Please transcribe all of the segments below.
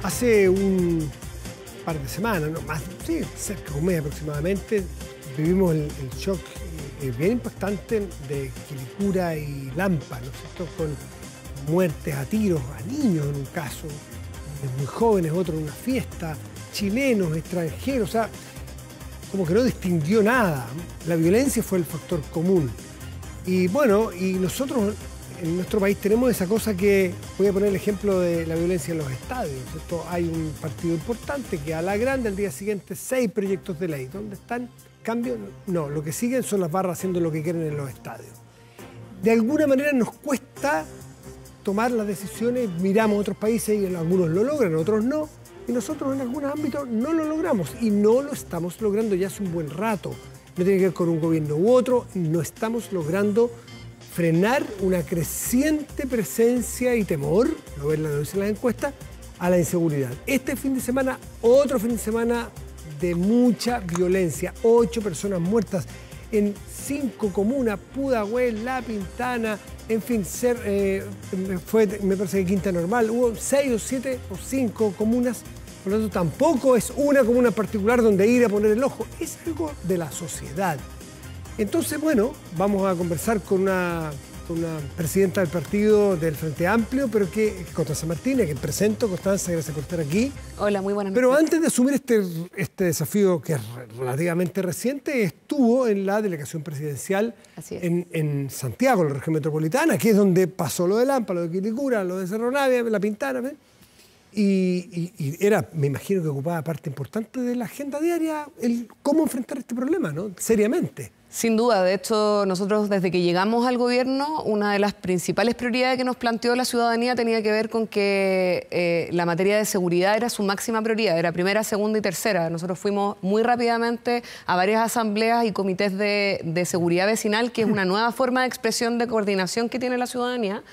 Hace un par de semanas, no más, sí, cerca de un mes aproximadamente, vivimos el shock bien impactante de Quilicura y Lampa, ¿no es cierto?, con muertes a tiros, a niños en un caso, muy jóvenes, otro en una fiesta, chilenos, extranjeros, o sea, como que no distinguió nada. La violencia fue el factor común. Y bueno, y nosotros en nuestro país tenemos esa cosa que, voy a poner el ejemplo de la violencia en los estadios. Esto, hay un partido importante que a la grande al día siguiente 6 proyectos de ley. ¿Dónde están? ¿Cambio? No, lo que siguen son las barras haciendo lo que quieren en los estadios. De alguna manera nos cuesta tomar las decisiones, miramos a otros países y algunos lo logran, otros no. Y nosotros en algunos ámbitos no lo logramos y no lo estamos logrando ya hace un buen rato. No tiene que ver con un gobierno u otro, no estamos logrando frenar una creciente presencia y temor, lo ven en las encuestas, a la inseguridad. Este fin de semana, otro fin de semana de mucha violencia, 8 personas muertas en 5 comunas, Pudahuel, La Pintana, en fin, me parece que Quinta Normal, hubo 6 o 7 o 5 comunas, por lo tanto tampoco es una comuna particular donde ir a poner el ojo, es algo de la sociedad. Entonces, bueno, vamos a conversar con una presidenta del partido del Frente Amplio, pero que Constanza Martínez, que presento. Constanza, gracias por estar aquí. Hola, muy buenas noches. Pero antes de asumir este desafío que es relativamente reciente, estuvo en la delegación presidencial en Santiago, en la región metropolitana, que es donde pasó lo de Lampa, lo de Quilicura, lo de Cerro Navia, La Pintana, ¿ves? Y era, me imagino que ocupaba parte importante de la agenda diaria el cómo enfrentar este problema, ¿no? Seriamente. Sin duda, de hecho, nosotros desde que llegamos al gobierno, una de las principales prioridades que nos planteó la ciudadanía tenía que ver con que la materia de seguridad era su máxima prioridad, era primera, segunda y tercera. Nosotros fuimos muy rápidamente a varias asambleas y comités de seguridad vecinal, que es una nueva forma de expresión de coordinación que tiene la ciudadanía,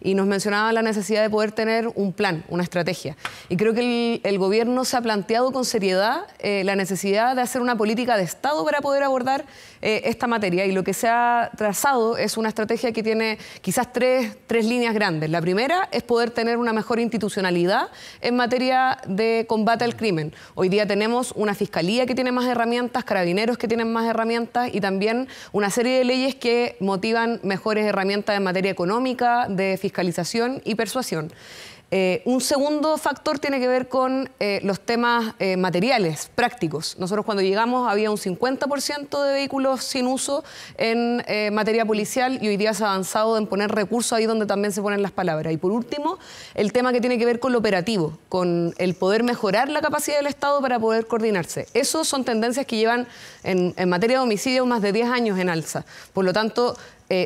y nos mencionaba la necesidad de poder tener un plan, una estrategia. Y creo que el gobierno se ha planteado con seriedad la necesidad de hacer una política de Estado para poder abordar esta materia. Y lo que se ha trazado es una estrategia que tiene quizás tres líneas grandes. La primera es poder tener una mejor institucionalidad en materia de combate al crimen. Hoy día tenemos una fiscalía que tiene más herramientas, carabineros que tienen más herramientas y también una serie de leyes que motivan mejores herramientas en materia económica, de fiscalización y persuasión. Un segundo factor tiene que ver con los temas materiales, prácticos. Nosotros cuando llegamos había un 50% de vehículos sin uso en materia policial y hoy día se ha avanzado en poner recursos ahí donde también se ponen las palabras. Y por último, el tema que tiene que ver con lo operativo, con el poder mejorar la capacidad del Estado para poder coordinarse. Esos son tendencias que llevan en materia de homicidio más de 10 años en alza. Por lo tanto,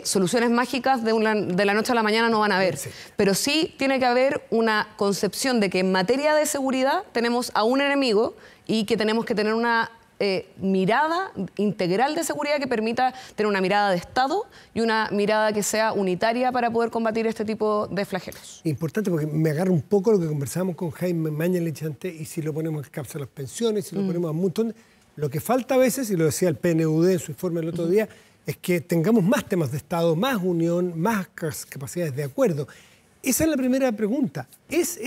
soluciones mágicas de la noche a la mañana no van a haber, sí. Pero sí tiene que haber una concepción de que en materia de seguridad tenemos a un enemigo y que tenemos que tener una mirada integral de seguridad que permita tener una mirada de Estado y una mirada que sea unitaria para poder combatir este tipo de flagelos. Importante porque me agarra un poco lo que conversábamos con Jaime Mañalich antes, y si lo ponemos en cápsula de las pensiones, si lo ponemos a un montón, lo que falta a veces, y lo decía el PNUD en su informe el otro día, es que tengamos más temas de Estado, más unión, más capacidades de acuerdo. Esa es la primera pregunta. ¿Es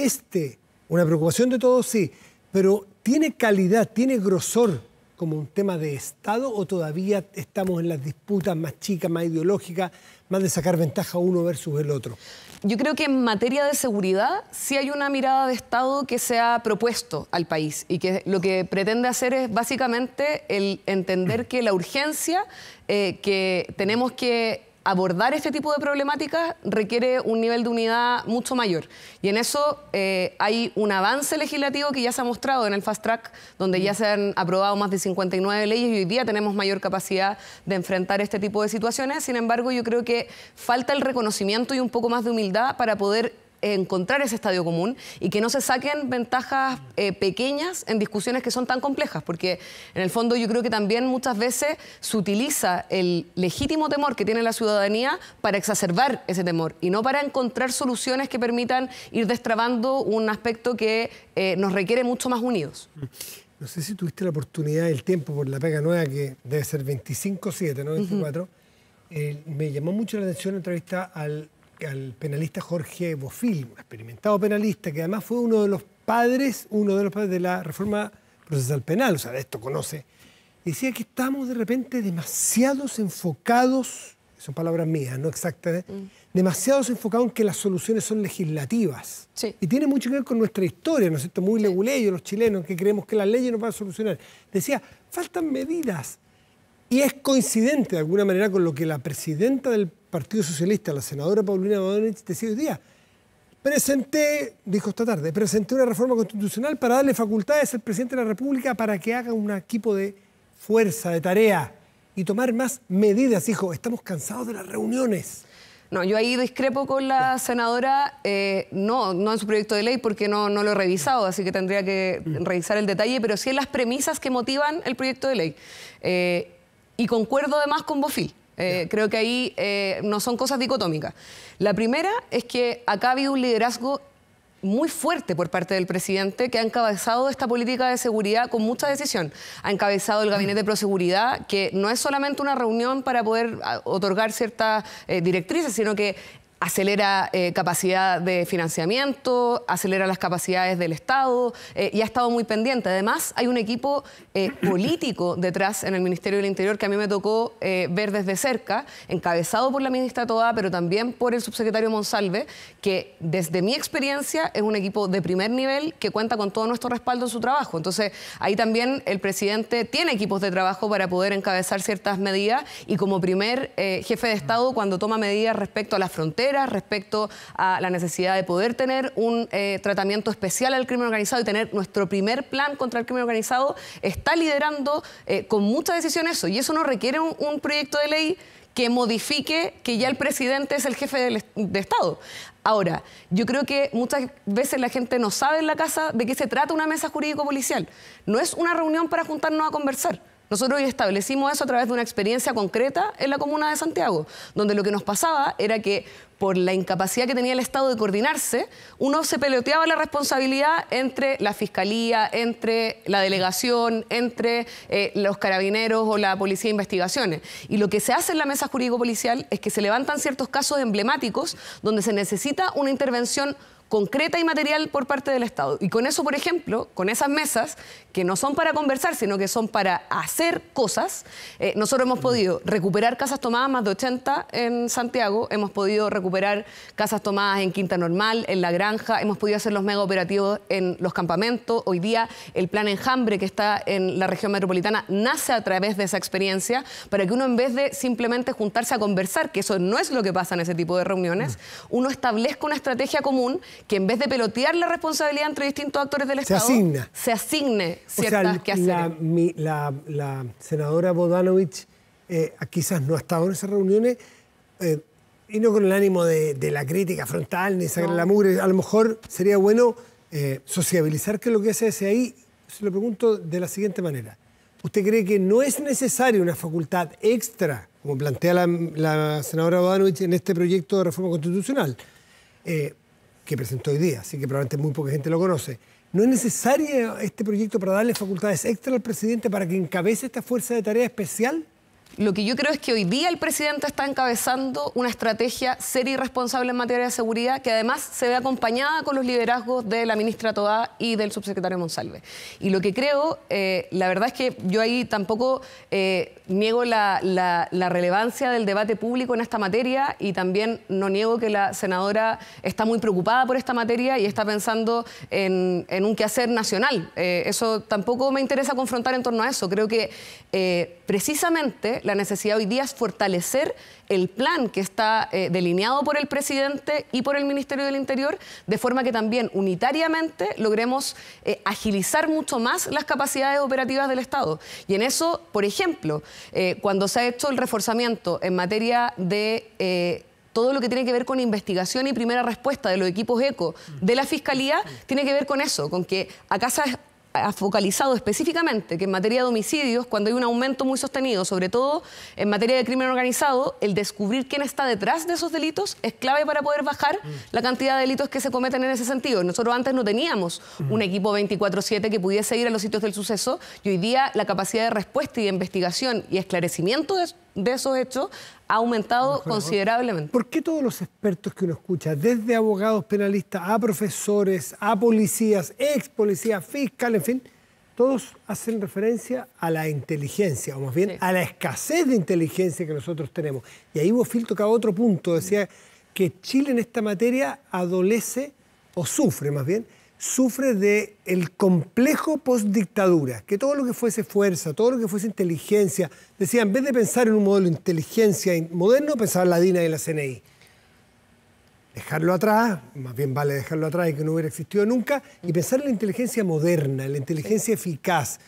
una preocupación de todos? Sí, pero ¿tiene calidad, tiene grosor como un tema de Estado o todavía estamos en las disputas más chicas, más ideológicas, más de sacar ventaja uno versus el otro? Yo creo que en materia de seguridad sí hay una mirada de Estado que se ha propuesto al país y que lo que pretende hacer es básicamente el entender que la urgencia que tenemos que abordar este tipo de problemáticas requiere un nivel de unidad mucho mayor. Y en eso hay un avance legislativo que ya se ha mostrado en el Fast Track, donde ya se han aprobado más de 59 leyes y hoy día tenemos mayor capacidad de enfrentar este tipo de situaciones. Sin embargo, yo creo que falta el reconocimiento y un poco más de humildad para poder encontrar ese estadio común y que no se saquen ventajas pequeñas en discusiones que son tan complejas, porque en el fondo yo creo que también muchas veces se utiliza el legítimo temor que tiene la ciudadanía para exacerbar ese temor y no para encontrar soluciones que permitan ir destrabando un aspecto que nos requiere mucho más unidos. No sé si tuviste la oportunidad, el tiempo por la pega nueva, que debe ser 25/7, ¿no? 24. Me llamó mucho la atención la entrevista al penalista Jorge Bofill, un experimentado penalista, que además fue uno de los padres, uno de los padres de la reforma procesal penal, o sea, de esto conoce, decía que estamos de repente demasiados enfocados, son palabras mías, no exactas, demasiados enfocados en que las soluciones son legislativas. Sí. Y tiene mucho que ver con nuestra historia, ¿no es cierto? Muy leguleyos los chilenos, que creemos que las leyes nos van a solucionar. Decía, faltan medidas. Y es coincidente de alguna manera con lo que la presidenta del Partido Socialista, la senadora Paulina Bodanovich, decía hoy día. Dijo esta tarde, presenté una reforma constitucional para darle facultades al presidente de la República para que haga un equipo de fuerza, de tarea y tomar más medidas. Dijo, estamos cansados de las reuniones. No, yo ahí discrepo con la senadora, no en su proyecto de ley porque no lo he revisado, así que tendría que revisar el detalle, pero sí en las premisas que motivan el proyecto de ley. Y concuerdo además con Bofill. Creo que ahí no son cosas dicotómicas. La primera es que acá ha habido un liderazgo muy fuerte por parte del presidente que ha encabezado esta política de seguridad con mucha decisión. Ha encabezado el Gabinete de Proseguridad, que no es solamente una reunión para poder otorgar ciertas directrices, sino que acelera capacidad de financiamiento, acelera las capacidades del Estado y ha estado muy pendiente. Además, hay un equipo político detrás en el Ministerio del Interior que a mí me tocó ver desde cerca, encabezado por la ministra Toá, pero también por el subsecretario Monsalve, que desde mi experiencia es un equipo de primer nivel que cuenta con todo nuestro respaldo en su trabajo. Entonces, ahí también el presidente tiene equipos de trabajo para poder encabezar ciertas medidas y como primer jefe de Estado, cuando toma medidas respecto a las fronteras, respecto a la necesidad de poder tener un tratamiento especial al crimen organizado y tener nuestro primer plan contra el crimen organizado, está liderando con mucha decisión eso. Y eso no requiere un proyecto de ley que modifique que ya el presidente es el jefe de Estado. Ahora, yo creo que muchas veces la gente no sabe en la casa de qué se trata una mesa jurídico-policial. No es una reunión para juntarnos a conversar. Nosotros hoy establecimos eso a través de una experiencia concreta en la comuna de Santiago, donde lo que nos pasaba era que por la incapacidad que tenía el Estado de coordinarse, uno se peloteaba la responsabilidad entre la Fiscalía, entre la delegación, entre los carabineros o la Policía de Investigaciones. Y lo que se hace en la mesa jurídico-policial es que se levantan ciertos casos emblemáticos donde se necesita una intervención concreta y material por parte del Estado. Y con eso, por ejemplo, con esas mesas, que no son para conversar, sino que son para hacer cosas, nosotros hemos podido recuperar casas tomadas, más de 80 en Santiago, hemos podido recuperar casas tomadas en Quinta Normal, en La Granja, hemos podido hacer los mega operativos en los campamentos. Hoy día el plan Enjambre, que está en la región metropolitana, nace a través de esa experiencia, para que uno, en vez de simplemente juntarse a conversar, que eso no es lo que pasa en ese tipo de reuniones, uno establezca una estrategia común que, en vez de pelotear la responsabilidad entre distintos actores del Estado, se asigne ciertas quehaceres. La senadora Bodanovich quizás no ha estado en esas reuniones y no con el ánimo de la crítica frontal ni sacar la mugre. A lo mejor sería bueno sociabilizar qué es lo que se hace ahí. Se lo pregunto de la siguiente manera. ¿Usted cree que no es necesaria una facultad extra, como plantea la senadora Bodanovich en este proyecto de reforma constitucional, que presentó hoy día, así que probablemente muy poca gente lo conoce? ¿No es necesario este proyecto para darle facultades extra al presidente para que encabece esta fuerza de tarea especial? Lo que yo creo es que hoy día el presidente está encabezando una estrategia seria y responsable en materia de seguridad, que además se ve acompañada con los liderazgos de la ministra Toá y del subsecretario Monsalve. Y lo que creo, la verdad es que yo ahí tampoco niego la relevancia del debate público en esta materia, y también no niego que la senadora está muy preocupada por esta materia y está pensando en un quehacer nacional. Eso tampoco me interesa confrontar en torno a eso. Creo que precisamente la necesidad hoy día es fortalecer el plan que está delineado por el presidente y por el Ministerio del Interior, de forma que también unitariamente logremos agilizar mucho más las capacidades operativas del Estado. Y en eso, por ejemplo, cuando se ha hecho el reforzamiento en materia de todo lo que tiene que ver con investigación y primera respuesta de los equipos ECO de la Fiscalía, tiene que ver con eso, con que acá se ha focalizado específicamente que en materia de homicidios, cuando hay un aumento muy sostenido, sobre todo en materia de crimen organizado, el descubrir quién está detrás de esos delitos es clave para poder bajar la cantidad de delitos que se cometen en ese sentido. Nosotros antes no teníamos un equipo 24/7 que pudiese ir a los sitios del suceso, y hoy día la capacidad de respuesta y de investigación y esclarecimiento de de esos hechos ha aumentado considerablemente. ¿Por qué todos los expertos que uno escucha, desde abogados penalistas a profesores, a policías, ex policías, fiscal, en fin, todos hacen referencia a la inteligencia, o más bien a la escasez de inteligencia que nosotros tenemos? Y ahí Bofill tocaba otro punto, decía que Chile en esta materia adolece, o sufre más bien, sufre del complejo postdictadura, que todo lo que fuese fuerza, todo lo que fuese inteligencia, decía, en vez de pensar en un modelo de inteligencia moderno, pensaba en la DINA y la CNI. Dejarlo atrás, más bien vale dejarlo atrás y que no hubiera existido nunca, y pensar en la inteligencia moderna, en la inteligencia eficaz.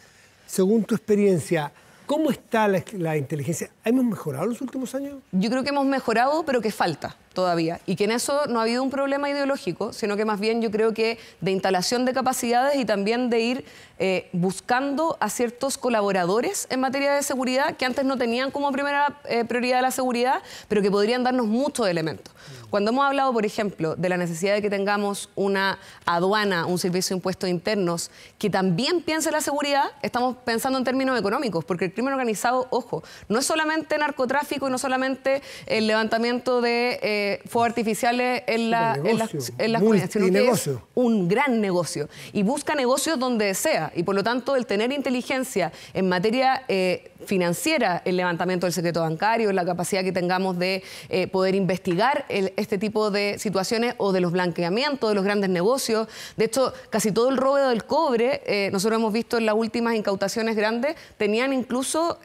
Según tu experiencia, ¿cómo está la inteligencia? ¿Hemos mejorado en los últimos años? Yo creo que hemos mejorado, pero que falta todavía. Y que en eso no ha habido un problema ideológico, sino que más bien yo creo que de instalación de capacidades y también de ir buscando a ciertos colaboradores en materia de seguridad que antes no tenían como primera prioridad la seguridad, pero que podrían darnos muchos elementos. Cuando hemos hablado, por ejemplo, de la necesidad de que tengamos una aduana, un servicio de impuestos internos, que también piense la seguridad, estamos pensando en términos económicos, porque el crimen organizado, ojo, no es solamente narcotráfico y no solamente el levantamiento de fuegos artificiales en las comunidades, sino que es un gran negocio y busca negocios donde sea. Y por lo tanto, el tener inteligencia en materia financiera, el levantamiento del secreto bancario, la capacidad que tengamos de poder investigar este tipo de situaciones o de los blanqueamientos de los grandes negocios. De hecho, casi todo el robo del cobre, nosotros hemos visto en las últimas incautaciones grandes, tenían incluso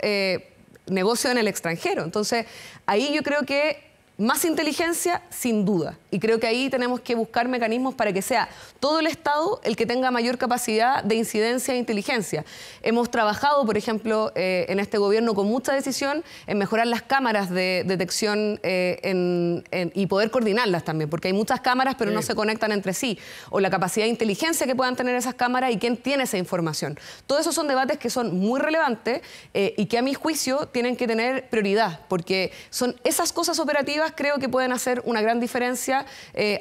negocio en el extranjero. Entonces, ahí yo creo que más inteligencia, sin duda. Y creo que ahí tenemos que buscar mecanismos para que sea todo el Estado el que tenga mayor capacidad de incidencia e inteligencia. Hemos trabajado, por ejemplo, en este gobierno con mucha decisión en mejorar las cámaras de detección y poder coordinarlas también, porque hay muchas cámaras pero no se conectan entre sí. O la capacidad de inteligencia que puedan tener esas cámaras y quién tiene esa información. Todos esos son debates que son muy relevantes y que a mi juicio tienen que tener prioridad, porque son esas cosas operativas creo que pueden hacer una gran diferencia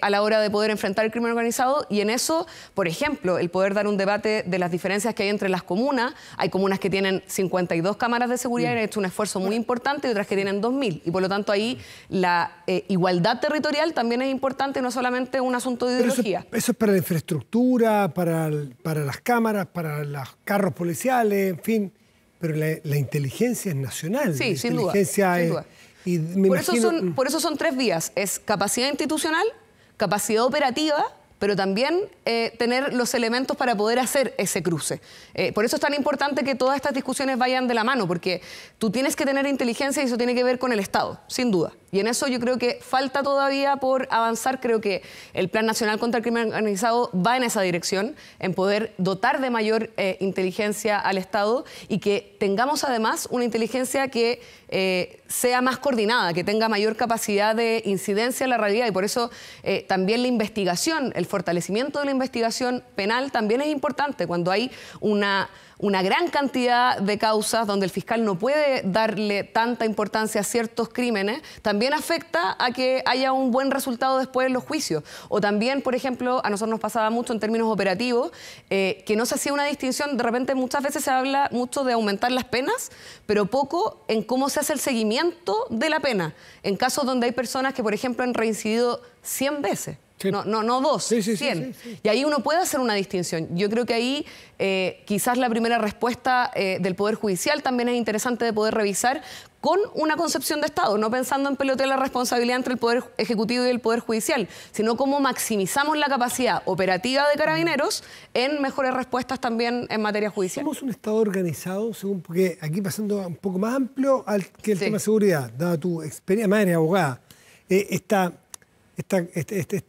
a la hora de poder enfrentar el crimen organizado, y en eso, por ejemplo, el poder dar un debate de las diferencias que hay entre las comunas. Hay comunas que tienen 52 cámaras de seguridad y han hecho un esfuerzo muy importante, y otras que tienen 2000, y por lo tanto ahí la igualdad territorial también es importante, no solamente un asunto de ideología. Eso es para la infraestructura, para las cámaras, para los carros policiales, en fin, pero la inteligencia es nacional. Sí, sin duda. Y por eso son tres vías. Es capacidad institucional, capacidad operativa, pero también tener los elementos para poder hacer ese cruce. Por eso es tan importante que todas estas discusiones vayan de la mano, porque tú tienes que tener inteligencia y eso tiene que ver con el Estado, sin duda. Y en eso yo creo que falta todavía por avanzar. Creo que el Plan Nacional contra el Crimen Organizado va en esa dirección, en poder dotar de mayor inteligencia al Estado y que tengamos además una inteligencia que sea más coordinada, que tenga mayor capacidad de incidencia en la realidad. Y por eso también la investigación, el fortalecimiento de la investigación penal también es importante. Cuando hay una gran cantidad de causas donde el fiscal no puede darle tanta importancia a ciertos crímenes, también afecta a que haya un buen resultado después en los juicios. O también, por ejemplo, a nosotros nos pasaba mucho en términos operativos, que no se hacía una distinción. De repente muchas veces se habla mucho de aumentar las penas, pero poco en cómo se hace el seguimiento de la pena. En casos donde hay personas que, por ejemplo, han reincidido 100 veces. Sí. No dos, 100. Sí. Y ahí uno puede hacer una distinción. Yo creo que ahí quizás la primera respuesta del Poder Judicial también es interesante de poder revisar con una concepción de Estado, no pensando en pelotear la responsabilidad entre el Poder Ejecutivo y el Poder Judicial, sino cómo maximizamos la capacidad operativa de Carabineros en mejores respuestas también en materia judicial. Somos un Estado organizado, porque aquí pasando un poco más amplio que el tema de seguridad, dada tu experiencia, madre abogada, esta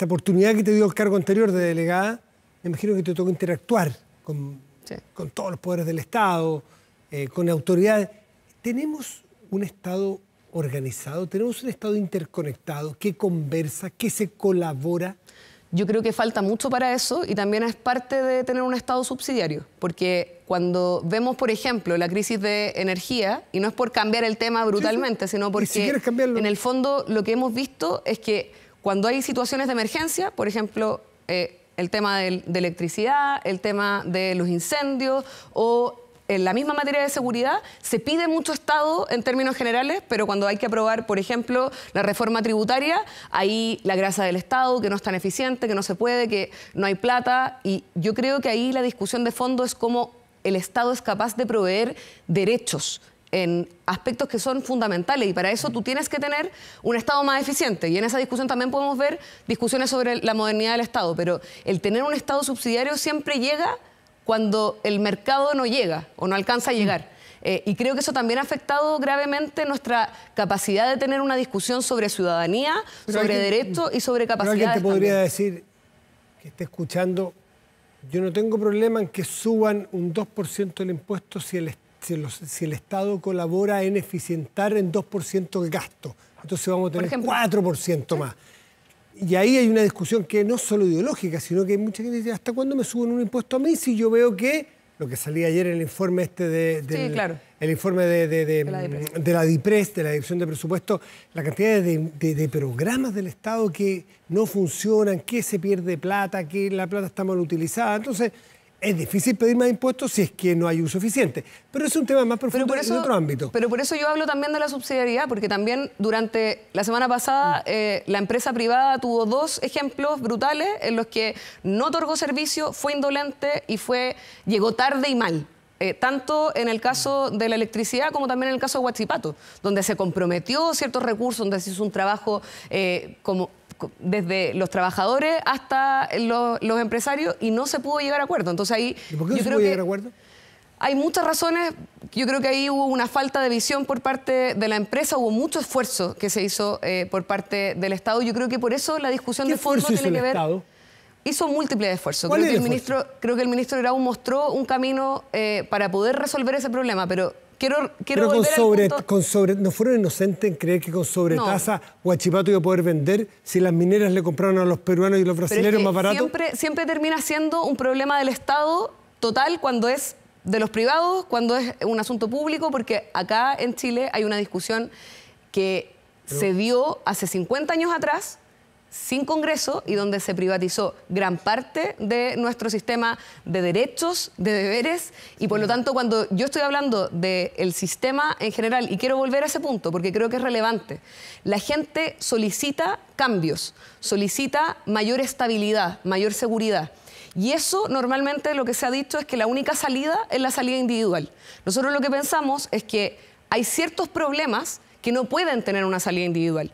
oportunidad que te dio el cargo anterior de delegada, me imagino que te tocó interactuar con todos los poderes del Estado, con autoridades. ¿Tenemos un Estado organizado? ¿Tenemos un Estado interconectado que conversa, que se colabora? Yo creo que falta mucho para eso y también es parte de tener un Estado subsidiario, porque cuando vemos, por ejemplo, la crisis de energía, y no es por cambiar el tema brutalmente, sino porque si en el fondo lo que hemos visto es que cuando hay situaciones de emergencia, por ejemplo, el tema de electricidad, el tema de los incendios o en la misma materia de seguridad se pide mucho Estado en términos generales, pero cuando hay que aprobar, por ejemplo, la reforma tributaria, ahí la grasa del Estado, que no es tan eficiente, que no se puede, que no hay plata. Y yo creo que ahí la discusión de fondo es cómo el Estado es capaz de proveer derechos en aspectos que son fundamentales, y para eso tú tienes que tener un Estado más eficiente, y en esa discusión también podemos ver discusiones sobre la modernidad del Estado, pero el tener un Estado subsidiario siempre llega cuando el mercado no llega o no alcanza a llegar. Y creo que eso también ha afectado gravemente nuestra capacidad de tener una discusión sobre ciudadanía, sobre derechos y sobre capacidades. Pero alguien te podría también decir, que esté escuchando, yo no tengo problema en que suban un 2% el impuesto si el Estado colabora en eficientar en 2% el gasto. Entonces vamos a tener 4% más. Y ahí hay una discusión que no es solo ideológica, sino que hay mucha gente que dice, ¿hasta cuándo me suben un impuesto a mí si yo veo que, lo que salía ayer en el informe el informe de la DIPRES, de la Dirección de Presupuesto, la cantidad de programas del Estado que no funcionan, que se pierde plata, que la plata está mal utilizada? Entonces, es difícil pedir más impuestos si es que no hay uso eficiente. Pero es un tema más profundo en otro ámbito. Pero por eso yo hablo también de la subsidiariedad, porque también durante la semana pasada la empresa privada tuvo 2 ejemplos brutales en los que no otorgó servicio, fue indolente y llegó tarde y mal. Tanto en el caso de la electricidad como también en el caso de Huachipato, donde se comprometió ciertos recursos, donde se hizo un trabajo desde los trabajadores hasta los empresarios y no se pudo llegar a acuerdo. Entonces ahí, ¿y por qué no se pudo llegar a acuerdo? Hay muchas razones. Yo creo que ahí hubo una falta de visión por parte de la empresa, hubo mucho esfuerzo que se hizo por parte del Estado. Yo creo que por eso la discusión de fondo tiene que ver... Estado? Hizo múltiples esfuerzos. ¿Cuál es el esfuerzo? Creo que el ministro Grau mostró un camino para poder resolver ese problema, pero quiero volver al punto... ¿No fueron inocentes en creer que con sobretasa Huachipato iba a poder vender si las mineras le compraron a los peruanos y los brasileños más barato? Siempre termina siendo un problema del Estado total cuando es de los privados, cuando es un asunto público, porque acá en Chile hay una discusión que se dio hace 50 años atrás, sin Congreso, y donde se privatizó gran parte de nuestro sistema de derechos, de deberes, y por lo tanto cuando yo estoy hablando del sistema en general, y quiero volver a ese punto porque creo que es relevante, la gente solicita cambios, solicita mayor estabilidad, mayor seguridad. Y eso normalmente lo que se ha dicho es que la única salida es la salida individual. Nosotros lo que pensamos es que hay ciertos problemas que no pueden tener una salida individual.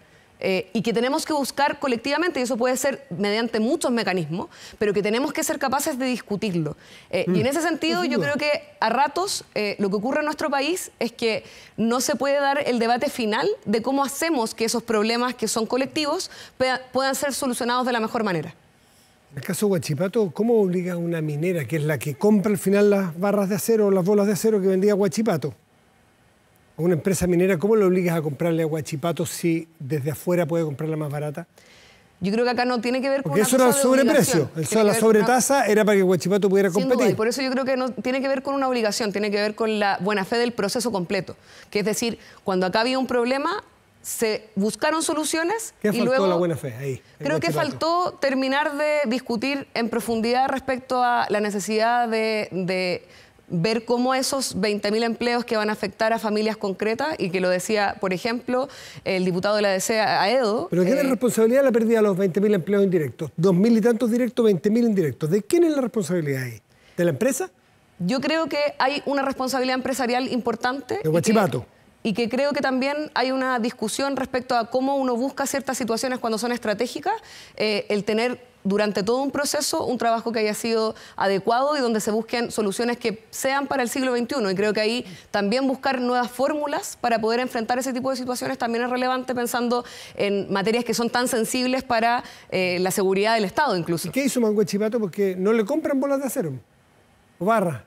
Y que tenemos que buscar colectivamente, y eso puede ser mediante muchos mecanismos, pero que tenemos que ser capaces de discutirlo. Y en ese sentido yo creo que a ratos lo que ocurre en nuestro país es que no se puede dar el debate final de cómo hacemos que esos problemas que son colectivos puedan ser solucionados de la mejor manera. En el caso de Huachipato, ¿cómo obliga a una minera, que es la que compra al final las barras de acero o las bolas de acero que vendía Huachipato? A una empresa minera, ¿cómo le obligas a comprarle a Huachipato si desde afuera puede comprarla más barata? Yo creo que acá no tiene que ver con porque eso era el sobreprecio. La sobretasa era para que Huachipato pudiera competir. Sin duda, y por eso yo creo que no tiene que ver con una obligación, tiene que ver con la buena fe del proceso completo. Que es decir, cuando acá había un problema, se buscaron soluciones. ¿Qué y faltó luego la buena fe ahí? Creo que faltó terminar de discutir en profundidad respecto a la necesidad de ver cómo esos 20.000 empleos que van a afectar a familias concretas, y que lo decía, por ejemplo, el diputado de la DC, Aedo. ¿Pero quién es la responsabilidad de la pérdida de los 20.000 empleos indirectos? 2.000 y tantos directos, 20.000 indirectos. ¿De quién es la responsabilidad ahí? ¿De la empresa? Yo creo que hay una responsabilidad empresarial importante. ¿De Huachipato? Y que creo que también hay una discusión respecto a cómo uno busca ciertas situaciones cuando son estratégicas, el tener durante todo un proceso un trabajo que haya sido adecuado y donde se busquen soluciones que sean para el siglo XXI. Y creo que ahí también buscar nuevas fórmulas para poder enfrentar ese tipo de situaciones también es relevante, pensando en materias que son tan sensibles para la seguridad del Estado incluso. ¿Y qué hizo Huachipato? Porque no le compran bolas de acero o barras.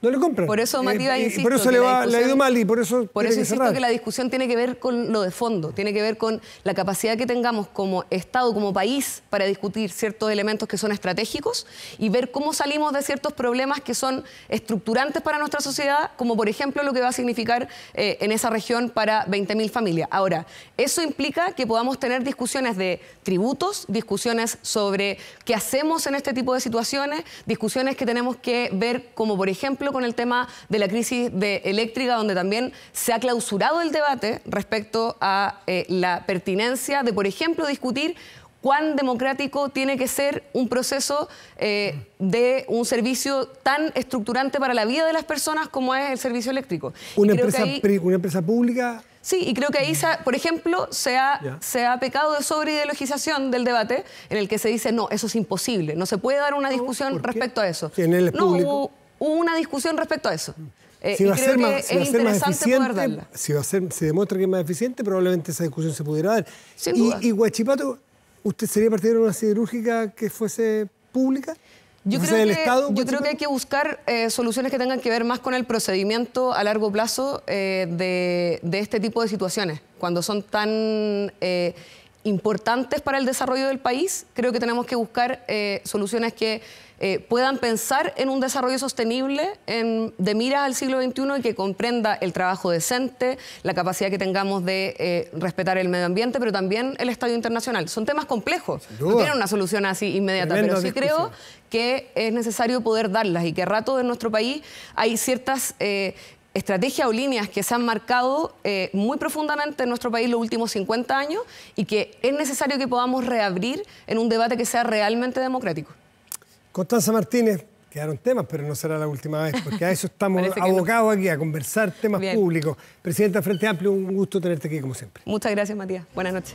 No le compran. Por eso, Matías, insisto, por eso le ha ido mal y por eso insisto que la discusión tiene que ver con lo de fondo, tiene que ver con la capacidad que tengamos como Estado, como país, para discutir ciertos elementos que son estratégicos y ver cómo salimos de ciertos problemas que son estructurantes para nuestra sociedad, como por ejemplo lo que va a significar en esa región para 20.000 familias. Ahora, eso implica que podamos tener discusiones de tributos, discusiones sobre qué hacemos en este tipo de situaciones, discusiones que tenemos que ver como, por ejemplo, ejemplo, con el tema de la crisis eléctrica, donde también se ha clausurado el debate respecto a la pertinencia de, por ejemplo, discutir cuán democrático tiene que ser un proceso de un servicio tan estructurante para la vida de las personas como es el servicio eléctrico. Una empresa pública... Sí, y creo que ahí, por ejemplo, se ha pecado de sobreideologización del debate, en el que se dice, no, eso es imposible, no se puede dar una discusión respecto a eso. Si en el hubo una discusión respecto a eso. Si va a ser más eficiente, se demuestra que es más eficiente, probablemente esa discusión se pudiera dar. Sin duda. ¿Y Huachipato, usted sería partidario de una siderúrgica que fuese pública? Yo creo que hay que buscar soluciones que tengan que ver más con el procedimiento a largo plazo de este tipo de situaciones. Cuando son tan importantes para el desarrollo del país, creo que tenemos que buscar soluciones que puedan pensar en un desarrollo sostenible de miras al siglo XXI y que comprenda el trabajo decente, la capacidad que tengamos de respetar el medio ambiente, pero también el estadio internacional. Son temas complejos, no tienen una solución así inmediata, pero sí creo que es necesario poder darlas y que a rato en nuestro país hay ciertas estrategias o líneas que se han marcado muy profundamente en nuestro país los últimos 50 años y que es necesario que podamos reabrir en un debate que sea realmente democrático. Constanza Martínez, quedaron temas, pero no será la última vez, porque a eso estamos abocados aquí, a conversar temas públicos. Presidenta del Frente Amplio, un gusto tenerte aquí como siempre. Muchas gracias, Matías. Buenas noches.